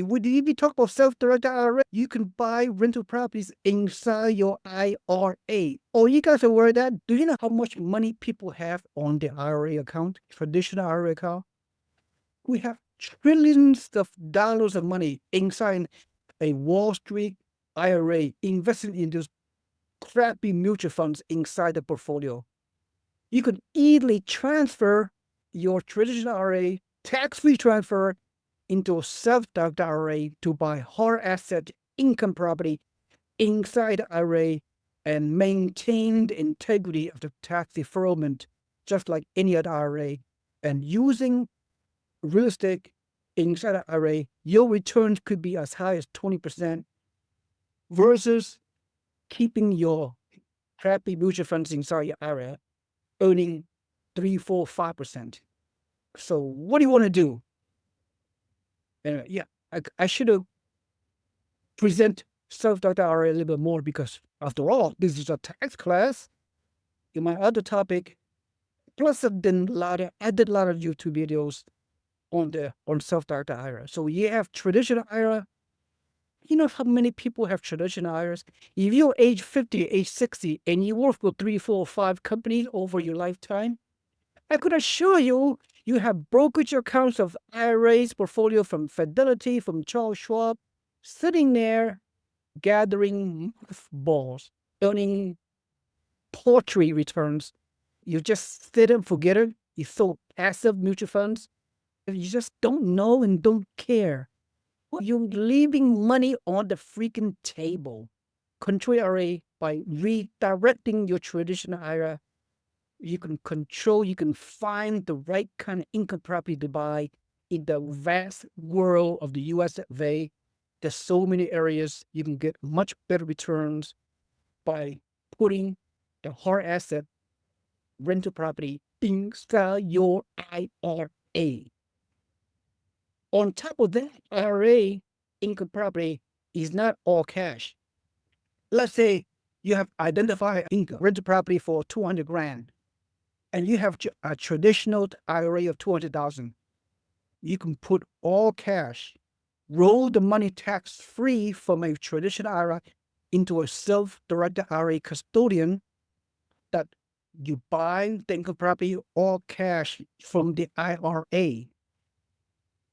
If we talk about self-directed IRA, you can buy rental properties inside your IRA. Oh, you guys are aware of that? Do you know how much money people have on their IRA account, traditional IRA account? We have trillions of dollars of money inside a Wall Street IRA invested in those crappy mutual funds inside the portfolio. You could easily transfer your traditional IRA, tax-free transfer, into a self-directed IRA to buy hard asset income property inside the IRA and maintain the integrity of the tax deferment, just like any other IRA. And using real estate inside the IRA, your returns could be as high as 20% versus keeping your crappy mutual funds inside your IRA earning 3, 4, 5%. So what do you want to do? Anyway, yeah, I should have present self-directed IRA a little bit more because after all, this is a tax class. In my other topic, plus I did a lot of YouTube videos on self-directed IRA. So you have traditional IRA. You know how many people have traditional IRAs? If you're age 50, age 60, and you work for 3, 4, 5 companies over your lifetime, I could assure you, you have brokerage accounts of IRAs portfolio from Fidelity, from Charles Schwab, sitting there gathering balls, earning paltry returns. You just sit and forget it. You so passive mutual funds. You just don't know and don't care. You're leaving money on the freaking table. Control IRA, by redirecting your traditional IRA, you can control, you can find the right kind of income property to buy in the vast world of the US of A. There's so many areas you can get much better returns by putting the hard asset rental property inside your IRA. On top of that, IRA income property is not all cash. Let's say you have identified income rental property for 200 grand, and you have a traditional IRA of 200,000. You can put all cash, roll the money tax-free from a traditional IRA into a self-directed IRA custodian that you buy the income property all cash from the IRA.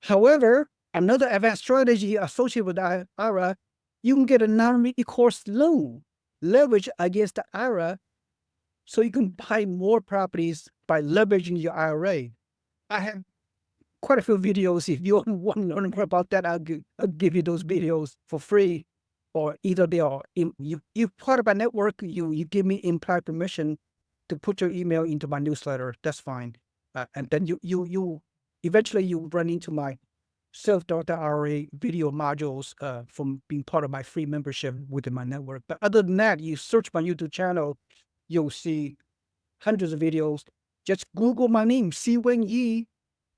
However, another advanced strategy associated with the IRA, you can get a non-recourse loan leverage against the IRA so you can buy more properties by leveraging your IRA. I have quite a few videos. If you want to learn more about that, I'll give you those videos for free. Or either they are, you're part of my network, you give me implied permission to put your email into my newsletter. That's fine. And then you eventually you run into my self-directed IRA video modules from being part of my free membership within my network. But other than that, you search my YouTube channel, you'll see hundreds of videos. Just Google my name, Si-Weng Yi,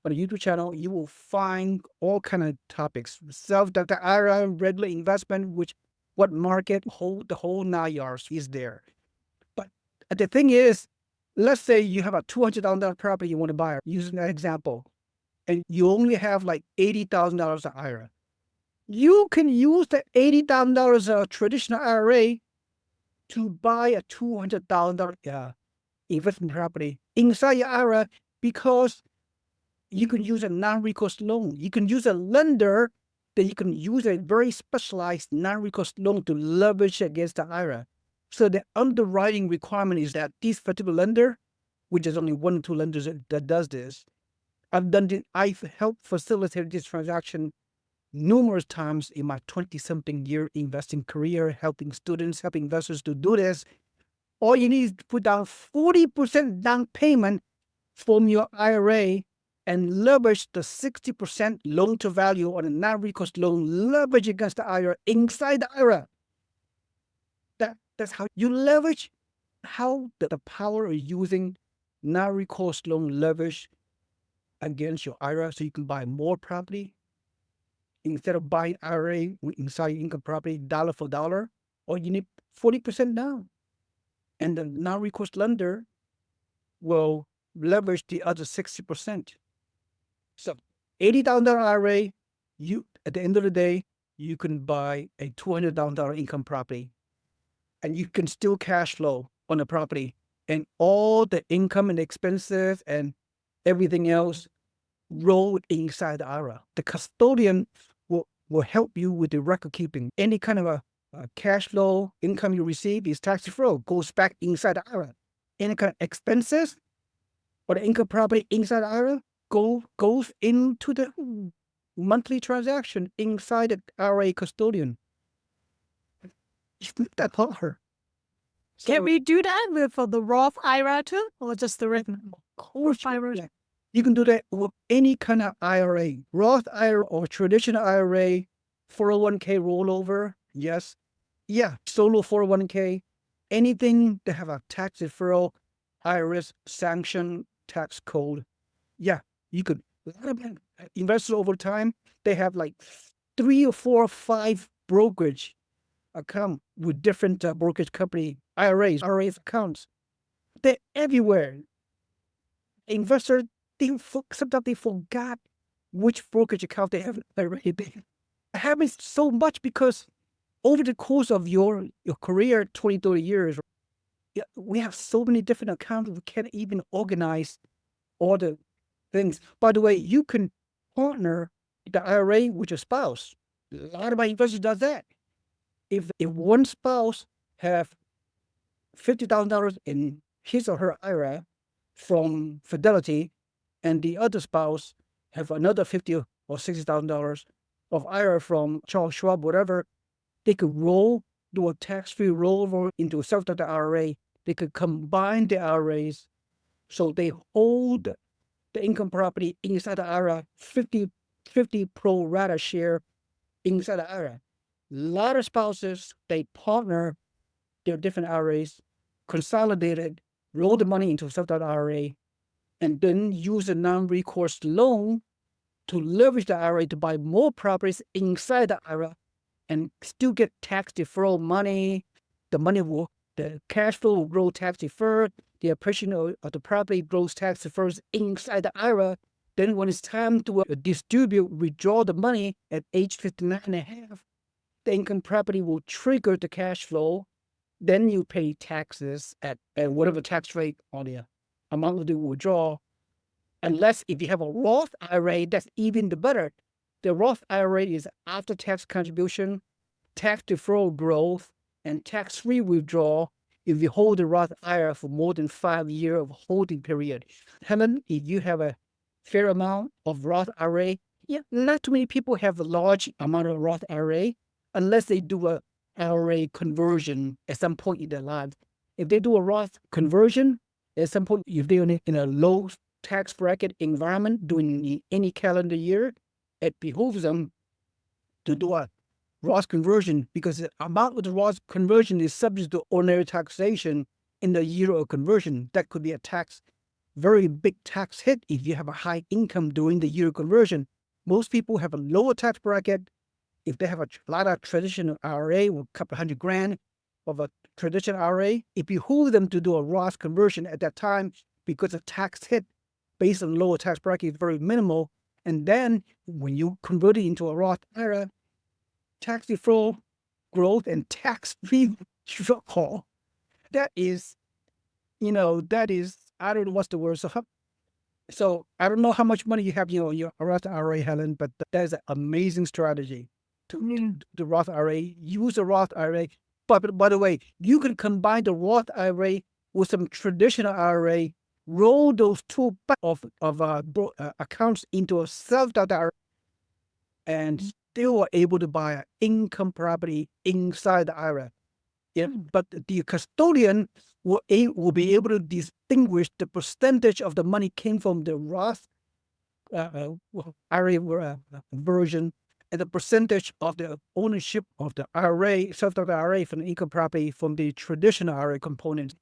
on the YouTube channel. You will find all kind of topics: self-directed IRA, regular investment, which what market, the whole 9 yards is there. But the thing is, let's say you have a $200,000 property you want to buy, using that example, and you only have like $80,000 of IRA. You can use that $80,000 traditional IRA to buy a $200,000 investment property inside your IRA, because you can use a non-recourse loan. You can use a lender that you can use a very specialized non-recourse loan to leverage against the IRA. So the underwriting requirement is that this particular lender, which is only 1 or 2 lenders that does this, I've helped facilitate this transaction numerous times in my 20-something year investing career, helping students, helping investors to do this. All you need is to put down 40% down payment from your IRA and leverage the 60% loan to value on a non-recourse loan, leverage against the IRA inside the IRA. That's how you leverage, how the power of using non-recourse loan leverage against your IRA so you can buy more property instead of buying IRA inside your income property dollar for dollar. Or you need 40% down, and the non-recourse lender will leverage the other 60%. So $80,000 IRA, at the end of the day, you can buy a $200,000 income property, and you can still cash flow on the property, and all the income and expenses and everything else rolled inside the IRA. The custodian will help you with the record keeping. Any kind of a cash flow income you receive is tax deferred, goes back inside the IRA. Any kind of expenses or the income property inside the IRA goes into the monthly transaction inside the IRA custodian. It's not that hard. Can we do that with the Roth IRA too, or just the regular IRA? Yeah. You can do that with any kind of IRA, Roth IRA or traditional IRA, 401k rollover. Yes. Yeah. Solo 401k, anything that have a tax deferral, IRS sanction tax code. Yeah. You could, a lot of investors over time, they have like 3 or 4 or 5 brokerage account with different brokerage company, IRAs accounts. They're everywhere. Investors, sometimes they forgot which brokerage account they have already. It happens so much because over the course of your career, 20, 30 years, we have so many different accounts, we can't even organize all the things. By the way, you can partner the IRA with your spouse. A lot of my investors does that. If one spouse have $50,000 in his or her IRA from Fidelity, and the other spouse have another $50,000 or $60,000 of IRA from Charles Schwab, whatever, they could do a tax-free rollover into a self-directed IRA. They could combine the IRAs, so they hold the income property inside the IRA, 50 pro rata share inside the IRA. A lot of spouses, they partner their different IRAs, consolidate it, roll the money into a self-directed IRA, and then use a non-recourse loan to leverage the IRA to buy more properties inside the IRA and still get tax deferral money. The cash flow will grow tax deferred. The appreciation of the property grows tax deferred inside the IRA. Then when it's time to withdraw the money at age 59 and a half, the income property will trigger the cash flow. Then you pay taxes at whatever tax rate on the amount of the withdrawal. Unless if you have a Roth IRA, that's even the better. The Roth IRA is after-tax contribution, tax deferral growth, and tax-free withdrawal if you hold the Roth IRA for more than 5 years of holding period. Helen, if you have a fair amount of Roth IRA, not too many people have a large amount of Roth IRA unless they do a IRA conversion at some point in their lives. If they do a Roth conversion, at some point, if they're in a low tax bracket environment during any calendar year, it behooves them to do a Roth conversion because the amount of the Roth conversion is subject to ordinary taxation in the year of conversion. That could be a very big tax hit if you have a high income during the year of conversion. Most people have a lower tax bracket. If they have a lot of traditional IRA with a couple $100,000 of a traditional IRA, it behooves them to do a Roth conversion at that time because the tax hit based on lower tax bracket is very minimal. And then when you convert it into a Roth IRA, tax deferral growth and tax-free withdrawal, that is, I don't know what's the word. So I don't know how much money you have, in your Roth IRA, Helen, but that is an amazing strategy to the Roth IRA. Use the Roth IRA. But by the way, you can combine the Roth IRA with some traditional IRA, roll those two accounts into a self-directed IRA, and still are able to buy an income property inside the IRA. But the custodian will be able to distinguish the percentage of the money came from the Roth IRA version and the percentage of the ownership of the IRA, self-directed IRA from the income property from the traditional IRA component.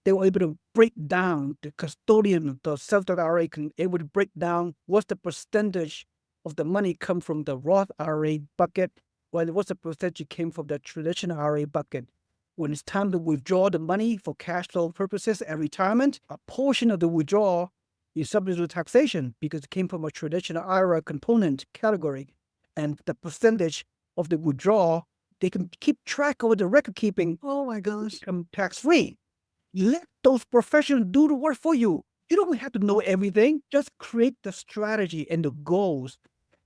They were able to break down, the custodian, the self-directed IRA can able to break down what's the percentage of the money come from the Roth IRA bucket, while what's the percentage came from the traditional IRA bucket. When it's time to withdraw the money for cash flow purposes and retirement, a portion of the withdrawal is subject to taxation because it came from a traditional IRA component category. and the percentage of the withdrawal. They can keep track of the record keeping. Oh my gosh. Become tax-free. Let those professionals do the work for you. You don't have to know everything. Just create the strategy and the goals.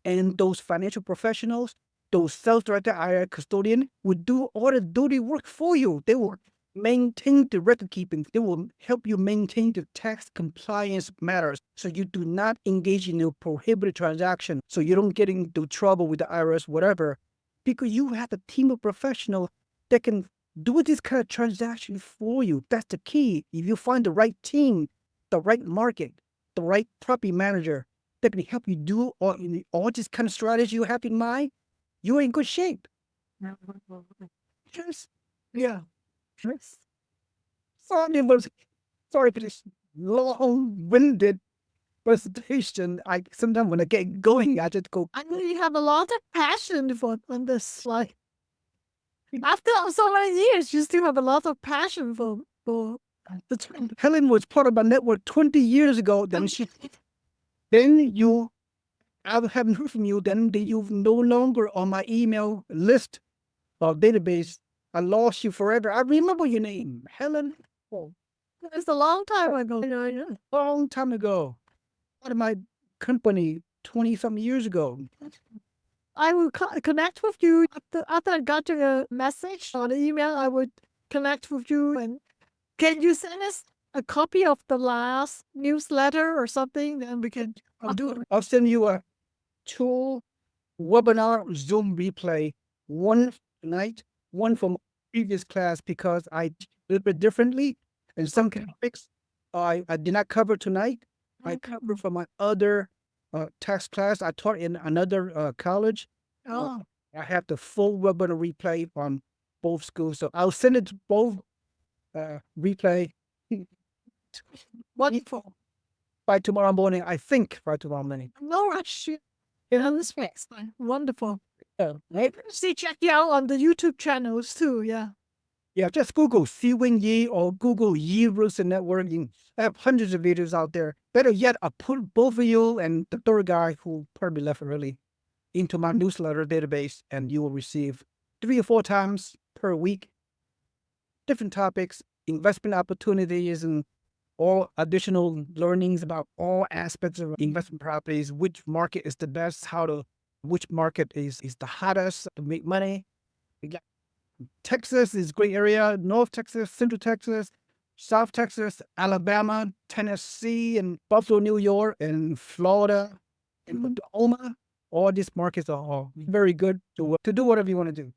And those financial professionals, those self-directed IRA custodian will do all the dirty work for you. They will maintain the record keeping. They will help you maintain the tax compliance matters so you do not engage in a prohibited transaction, so you don't get into trouble with the IRS, whatever, because you have a team of professionals that can do this kind of transaction for you. That's the key. If you find the right team, the right market, the right property manager that can help you do all this kind of strategy you have in mind, you're in good shape. Yes. Yeah. Yes. Sorry for this long-winded presentation. Sometimes when I get going, I just go. I know you have a lot of passion on this. Like after so many years, you still have a lot of passion for. Helen was part of my network 20 years ago. Then I haven't heard from you. Then you're no longer on my email list or database. I lost you forever. I remember your name, Helen. Oh, It's a long time ago. long time ago. Part of my company 20-something years ago. I will connect with you after I got your message or the email. I would connect with you. And can you send us a copy of the last newsletter or something? Then we can. I'll send you a 2 webinar Zoom replay. One tonight, one from previous class, because I did a little bit differently. And some topics I did not cover tonight. I covered from my other tax class I taught in another college. Oh, I have the full webinar replay on both schools. So I'll send it to both replay wonderful. by tomorrow morning. I think by tomorrow morning. No rush. This fix. Wonderful. Yeah. See, check you out on the YouTube channels too. Yeah. Yeah, just Google Siwin Yi or Google Yi Wilson Networking. I have hundreds of videos out there. Better yet, I put both of you and the third guy who probably left early into my newsletter database, and you will receive 3 or 4 times per week different topics, investment opportunities, and all additional learnings about all aspects of investment properties, which market is the best, which market is the hottest to make money. Texas is a great area. North Texas, Central Texas, South Texas, Alabama, Tennessee, and Buffalo, New York, and Florida, and Oklahoma. All these markets are all very good to do whatever you want to do.